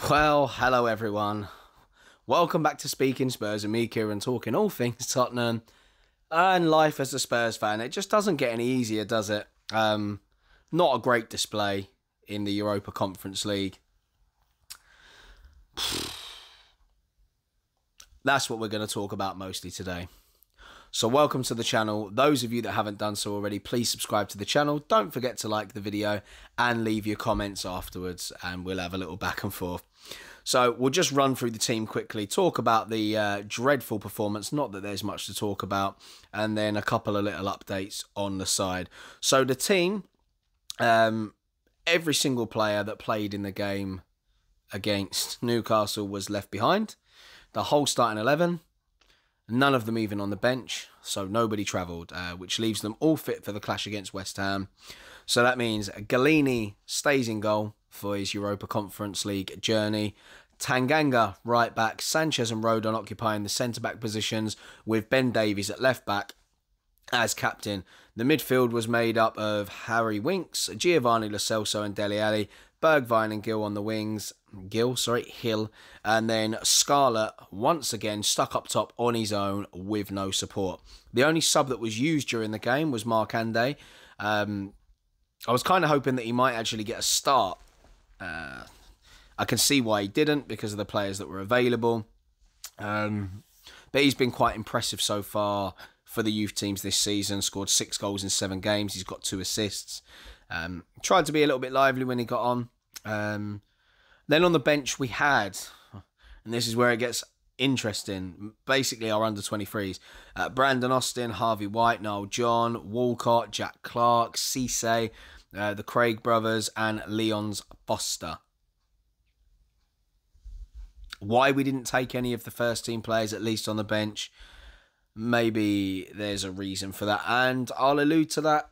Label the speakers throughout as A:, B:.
A: Well, hello everyone. Welcome back to Speaking Spurs and me, Kieran, talking all things Tottenham and life as a Spurs fan. It just doesn't get any easier, does it? Not a great display in the Europa Conference League. That's what we're going to talk about mostly today. So welcome to the channel. Those of you that haven't done so already, please subscribe to the channel. Don't forget to like the video and leave your comments afterwards and we'll have a little back and forth. So we'll just run through the team quickly, talk about the dreadful performance, not that there's much to talk about, and then a couple of little updates on the side. So the team, every single player that played in the game against Newcastle was left behind. The whole starting 11. None of them even on the bench, so nobody travelled, which leaves them all fit for the clash against West Ham. So that means Galini stays in goal for his Europa Conference League journey. Tanganga, right back, Sanchez and Rodon occupying the centre-back positions, with Ben Davies at left-back as captain. The midfield was made up of Harry Winks, Giovanni Lo Celso and Dele Alli, Bergwijn and Hill, and then Scarlett once again stuck up top on his own with no support. The only sub that was used during the game was Markande. I was kind of hoping that he might actually get a start. I can see why he didn't because of the players that were available. But he's been quite impressive so far for the youth teams this season. Scored 6 goals in 7 games. He's got 2 assists. Tried to be a little bit lively when he got on. Then on the bench we had, and this is where it gets interesting, basically our under-23s. Brandon Austin, Harvey White, Noel John, Walcott, Jack Clark, Cisse, the Craig brothers, and Leon's Foster. Why we didn't take any of the first team players, at least on the bench, maybe there's a reason for that, and I'll allude to that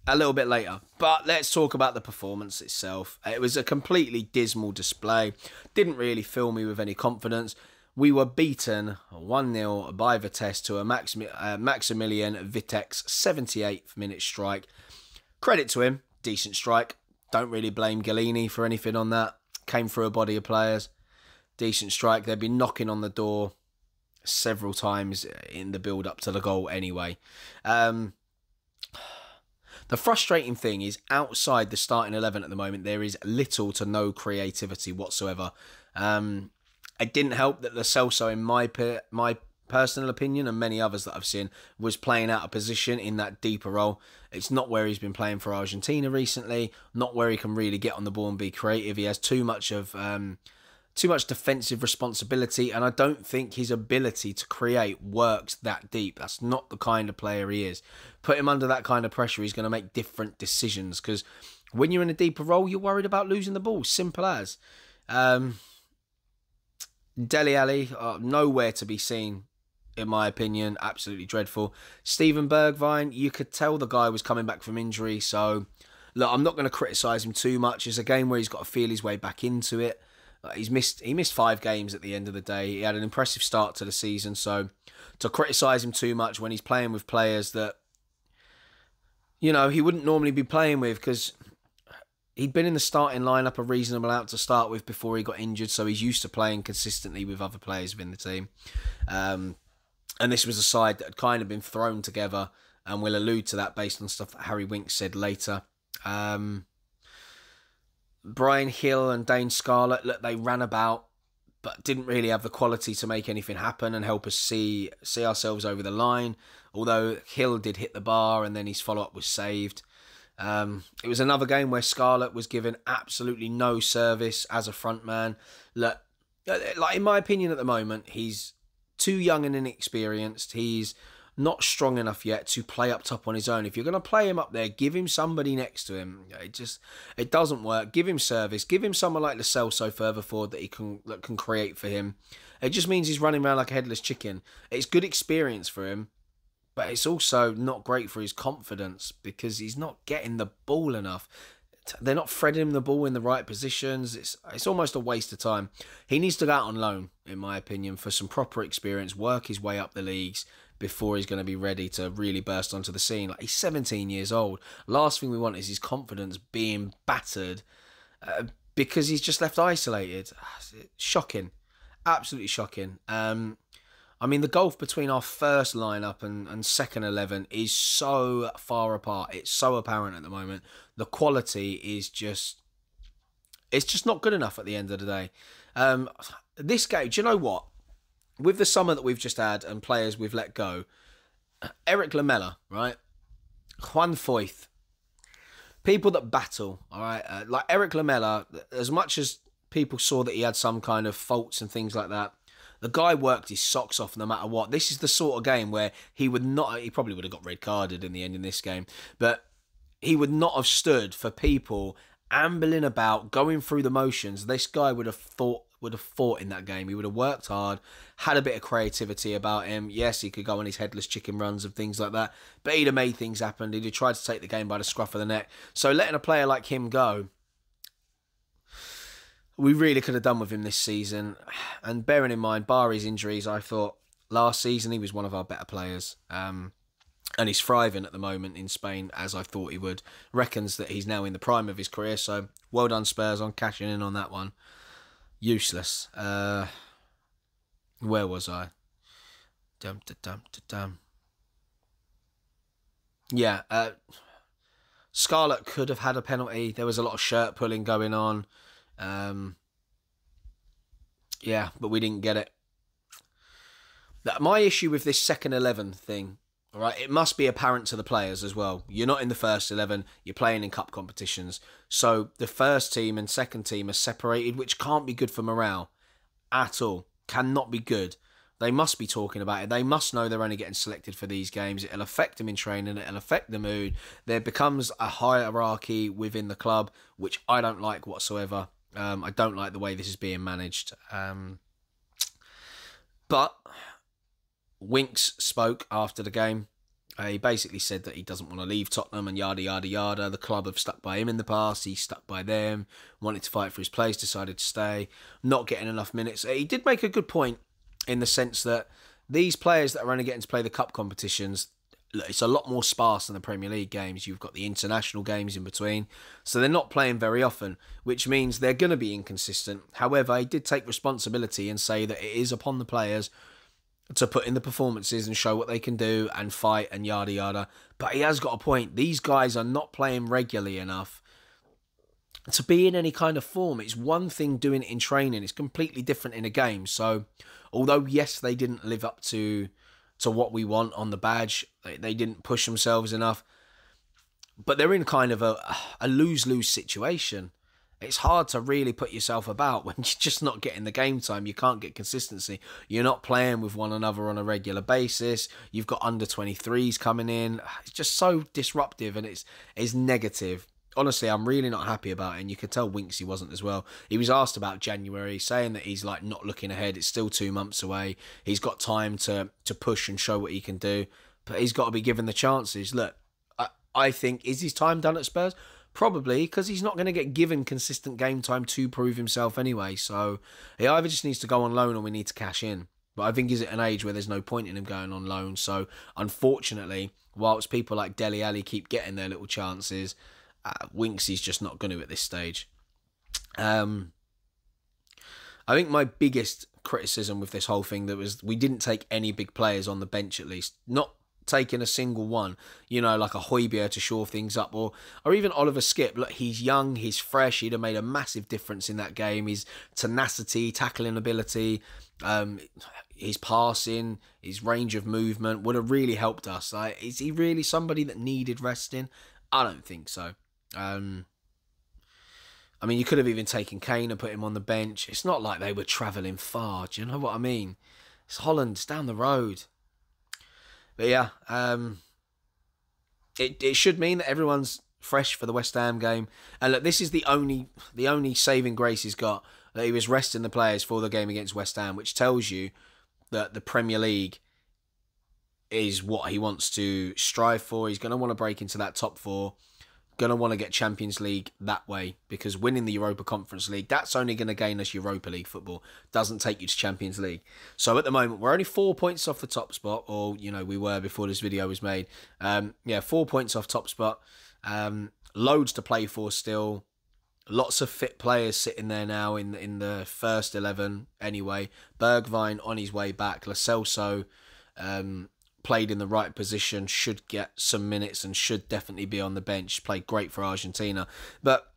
A: a little bit later. But let's talk about the performance itself. It was a completely dismal display. Didn't really fill me with any confidence. We were beaten 1-0 by Vitesse to a Maximilian Vitesse 78th minute strike. Credit to him, decent strike. Don't really blame Galini for anything on that. Came through a body of players. Decent strike. They'd been knocking on the door several times in the build-up to the goal anyway. The frustrating thing is, outside the starting 11 at the moment, there is little to no creativity whatsoever. It didn't help that Lo Celso, in my personal opinion, and many others that I've seen, was playing out of position in that deeper role. It's not where he's been playing for Argentina recently, not where he can really get on the ball and be creative. He has too much defensive responsibility, and I don't think his ability to create works that deep. That's not the kind of player he is. Put him under that kind of pressure, he's going to make different decisions, because when you're in a deeper role, you're worried about losing the ball. Simple as. Dele Alli, nowhere to be seen, in my opinion. Absolutely dreadful. Steven Bergwijn, you could tell the guy was coming back from injury, so look, I'm not going to criticise him too much. It's a game where he's got to feel his way back into it. He missed 5 games at the end of the day. He had an impressive start to the season, so to criticise him too much when he's playing with players that, you know, he wouldn't normally be playing with, because he'd been in the starting lineup a reasonable amount to start with before he got injured, so he's used to playing consistently with other players within the team. And this was a side that had kind of been thrown together, and we'll allude to that based on stuff that Harry Winks said later. Bryan Gil and Dane Scarlett, look, they ran about, but didn't really have the quality to make anything happen and help us see ourselves over the line. Although Gil did hit the bar, and then his follow-up was saved. It was another game where Scarlett was given absolutely no service as a front man. Look, like in my opinion at the moment, he's too young and inexperienced. He's not strong enough yet to play up top on his own. If you're going to play him up there, give him somebody next to him. It doesn't work. Give him service. Give him someone like Lo Celso further forward that can create for him. It just means he's running around like a headless chicken. It's good experience for him, but it's also not great for his confidence because he's not getting the ball enough. They're not threading him the ball in the right positions. It's almost a waste of time. He needs to go out on loan, in my opinion, for some proper experience, work his way up the leagues, before he's going to be ready to really burst onto the scene. Like, he's 17 years old. Last thing we want is his confidence being battered because he's just left isolated. Shocking. Absolutely shocking. I mean, the gulf between our first lineup and second 11 is so far apart. It's so apparent at the moment. The quality is just... It's just not good enough at the end of the day. This game, do you know what? With the summer that we've just had and players we've let go, Eric Lamela, right? Juan Foyth. People that battle, all right? Like Eric Lamela, as much as people saw that he had some kind of faults and things like that, the guy worked his socks off no matter what. This is the sort of game where he probably would have got red carded in the end in this game, but he would not have stood for people ambling about, going through the motions. This guy would have fought in that game. He would have worked hard, had a bit of creativity about him. Yes, he could go on his headless chicken runs and things like that, but he'd have made things happen. He'd have tried to take the game by the scruff of the neck. So letting a player like him go, we really could have done with him this season. And bearing in mind, bar his injuries, I thought last season he was one of our better players. And he's thriving at the moment in Spain, as I thought he would. Reckons that he's now in the prime of his career, so well done Spurs on cashing in on that one. Useless. Where was I? Yeah, Scarlett could have had a penalty. There was a lot of shirt pulling going on. Yeah, but we didn't get it. My issue with this second 11 thing, all right, it must be apparent to the players as well. You're not in the first 11, you're playing in cup competitions. So the first team and second team are separated, which can't be good for morale at all. Cannot be good. They must be talking about it. They must know they're only getting selected for these games. It'll affect them in training. It'll affect the mood. There becomes a hierarchy within the club, which I don't like whatsoever. I don't like the way this is being managed. But Winks spoke after the game. He basically said that he doesn't want to leave Tottenham and yada, yada, yada. The club have stuck by him in the past. He stuck by them, wanted to fight for his place, decided to stay, not getting enough minutes. He did make a good point in the sense that these players that are only getting to play the cup competitions, look, it's a lot more sparse than the Premier League games. You've got the international games in between. So they're not playing very often, which means they're going to be inconsistent. However, he did take responsibility and say that it is upon the players to put in the performances and show what they can do and fight and yada yada. But he has got a point. These guys are not playing regularly enough to be in any kind of form. It's one thing doing it in training. It's completely different in a game. So although, yes, they didn't live up to what we want on the badge, they didn't push themselves enough, but they're in kind of a lose-lose situation. It's hard to really put yourself about when you're just not getting the game time. You can't get consistency. You're not playing with one another on a regular basis. You've got under 23s coming in. It's just so disruptive and it's negative. Honestly, I'm really not happy about it, and you could tell Winksy wasn't as well. He was asked about January, saying that he's like not looking ahead. It's still 2 months away. He's got time to push and show what he can do, but he's got to be given the chances. Look, I think, is his time done at Spurs? Probably, because he's not going to get given consistent game time to prove himself anyway. So he either just needs to go on loan or we need to cash in. But I think he's at an age where there's no point in him going on loan. So unfortunately, whilst people like Dele Alli keep getting their little chances, Winksy's just not going to at this stage. I think my biggest criticism with this whole thing was we didn't take any big players on the bench, at least. Not taking a single one, you know, like a Højbjerg to shore things up, or even Oliver Skipp. Look, he's young, he's fresh, he'd have made a massive difference in that game. His tenacity, tackling ability, his passing, his range of movement would have really helped us. Like, is he really somebody that needed resting? I don't think so. I mean, you could have even taken Kane and put him on the bench. It's not like they were travelling far. Do you know what I mean? It's Holland. It's down the road. But yeah, it should mean that everyone's fresh for the West Ham game. And look, this is the only saving grace he's got, that he was resting the players for the game against West Ham, which tells you that the Premier League is what he wants to strive for. He's going to want to break into that top four. Going to want to get Champions League that way, because winning the Europa Conference League, that's only going to gain us Europa League football. Doesn't take you to Champions League. So at the moment, we're only 4 points off the top spot, or, you know, we were before this video was made. 4 points off top spot. Loads to play for still. Lots of fit players sitting there now in the first 11 anyway. Bergwijn on his way back. Lo Celso played in the right position, should get some minutes and should definitely be on the bench. Played great for Argentina. But,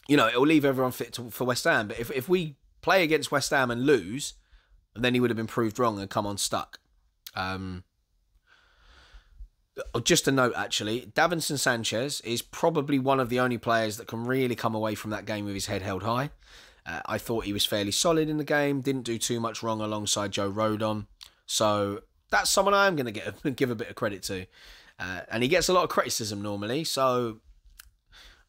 A: it'll leave everyone fit for West Ham. But if we play against West Ham and lose, then he would have been proved wrong and come on stuck. Just a note, actually, Davinson Sanchez is probably one of the only players that can really come away from that game with his head held high. I thought he was fairly solid in the game, didn't do too much wrong alongside Joe Rodon. So that's someone I'm going to give a bit of credit to. And he gets a lot of criticism normally, so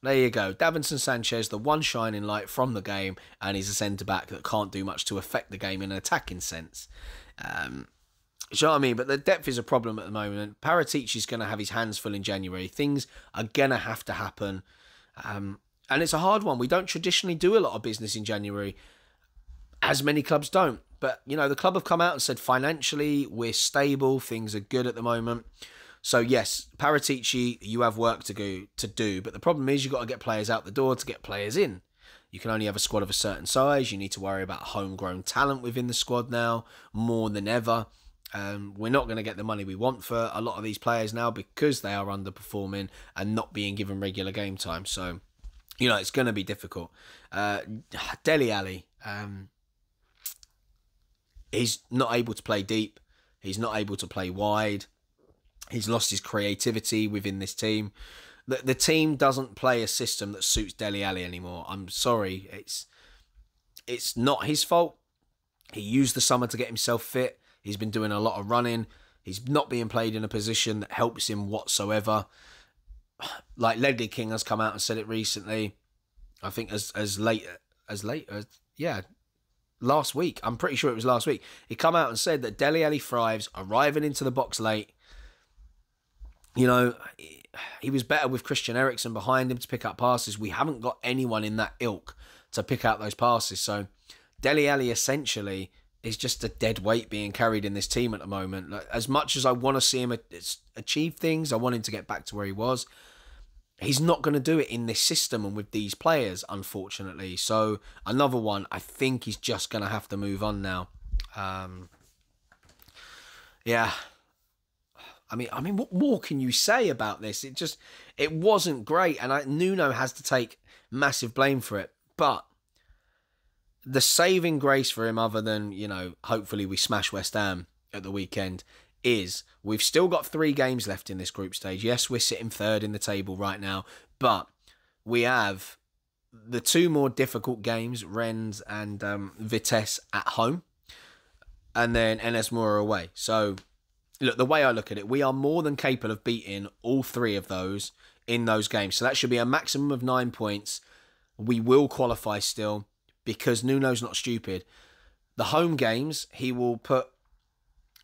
A: there you go. Davinson Sanchez, the one shining light from the game, and he's a centre-back that can't do much to affect the game in an attacking sense. Do you know what I mean? But the depth is a problem at the moment. Paratici's going to have his hands full in January. Things are going to have to happen. And it's a hard one. We don't traditionally do a lot of business in January, as many clubs don't. But, the club have come out and said financially we're stable. Things are good at the moment. So, yes, Paratici, you have work to do. But the problem is you've got to get players out the door to get players in. You can only have a squad of a certain size. You need to worry about homegrown talent within the squad now more than ever. We're not going to get the money we want for a lot of these players now because they are underperforming and not being given regular game time. So, it's going to be difficult. Dele Alli, he's not able to play deep. He's not able to play wide. He's lost his creativity within this team. The team doesn't play a system that suits Dele Alli anymore. I'm sorry. It's not his fault. He used the summer to get himself fit. He's been doing a lot of running. He's not being played in a position that helps him whatsoever. Like Ledley King has come out and said it recently. I think as late as last week. I'm pretty sure it was last week. He come out and said that Dele Alli thrives arriving into the box late. He was better with Christian Eriksen behind him to pick up passes. We haven't got anyone in that ilk to pick out those passes. So Dele Alli essentially is just a dead weight being carried in this team at the moment. Like, as much as I want to see him achieve things, I want him to get back to where he was. He's not going to do it in this system and with these players, unfortunately. So another one, I think he's just going to have to move on now. Yeah. I mean, what more can you say about this? It wasn't great, and Nuno has to take massive blame for it. But the saving grace for him, other than, hopefully we smash West Ham at the weekend, is we've still got 3 games left in this group stage. Yes, we're sitting third in the table right now, but we have the 2 more difficult games, Rennes and Vitesse at home, and then NS Moura away. So, look, the way I look at it, we are more than capable of beating all 3 of those in those games. So that should be a maximum of 9 points. We will qualify still, because Nuno's not stupid. The home games, he will put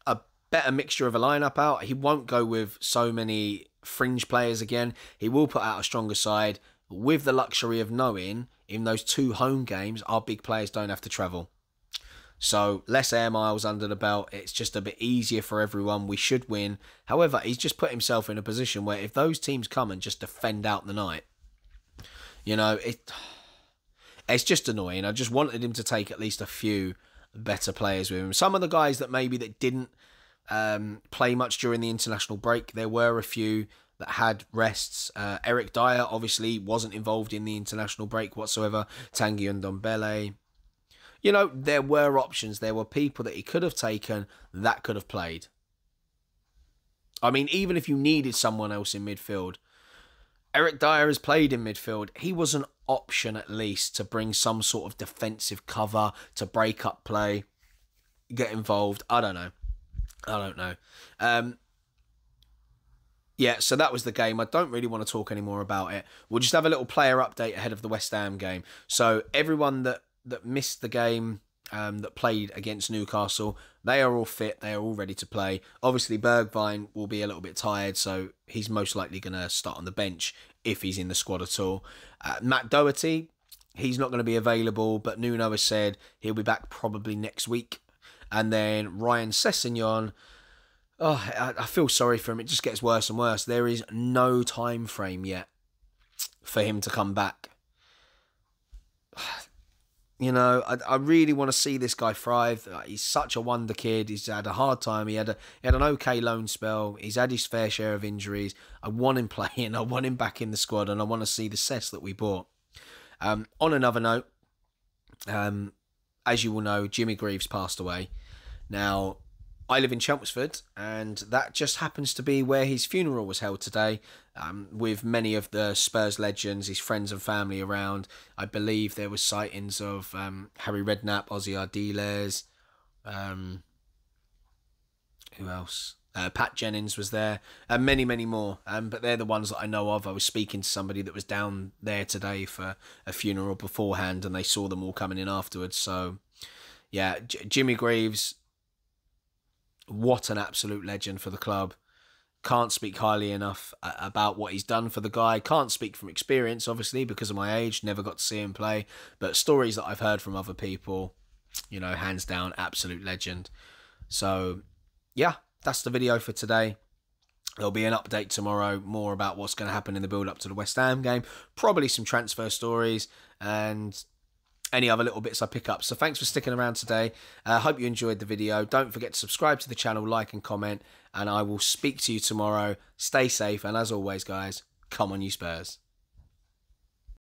A: a better mixture of a lineup out. He won't go with so many fringe players again. He will put out a stronger side with the luxury of knowing in those 2 home games, our big players don't have to travel. So less air miles under the belt. It's just a bit easier for everyone. We should win. However, he's just put himself in a position where if those teams come and just defend out the night, it's just annoying. I just wanted him to take at least a few better players with him. Some of the guys that didn't play much during the international break, there were a few that had rests. Eric Dyer obviously wasn't involved in the international break whatsoever. Tanguy Ndombele. There were options. There were people that he could have taken that could have played. I mean, even if you needed someone else in midfield, Eric Dyer has played in midfield. He was an option at least to bring some sort of defensive cover, to break up play, get involved. I don't know. Yeah, so that was the game. I don't really want to talk any more about it. We'll just have a little player update ahead of the West Ham game. So everyone that missed the game, that played against Newcastle, they are all fit. They are all ready to play. Obviously, Bergwijn will be a little bit tired, so he's most likely going to start on the bench if he's in the squad at all. Matt Doherty, he's not going to be available, but Nuno has said he'll be back probably next week. And then Ryan Sessegnon, I feel sorry for him. It just gets worse and worse. There is no time frame yet for him to come back. You know, I really want to see this guy thrive. He's such a wonder kid. He's had a hard time. He had an okay loan spell. He's had his fair share of injuries. I want him playing. I want him back in the squad, and I want to see the cess that we bought. On another note, as you will know, Jimmy Greaves passed away. Now, I live in Chelmsford, and that just happens to be where his funeral was held today, with many of the Spurs legends, his friends and family around. I believe there was sightings of Harry Redknapp, Ozzy Ardiles, who else? Pat Jennings was there, and many, many more. But they're the ones that I know of. I was speaking to somebody that was down there today for a funeral beforehand, and they saw them all coming in afterwards. So, yeah, Jimmy Greaves, what an absolute legend for the club. Can't speak highly enough about what he's done for the guy. Can't speak from experience, obviously, because of my age. Never got to see him play. But stories that I've heard from other people, you know, hands down, absolute legend. So, yeah, that's the video for today. There'll be an update tomorrow, more about what's going to happen in the build-up to the West Ham game. Probably some transfer stories and any other little bits I pick up. So thanks for sticking around today. I hope you enjoyed the video. Don't forget to subscribe to the channel, like and comment, and I will speak to you tomorrow. Stay safe, and as always, guys, come on you Spurs.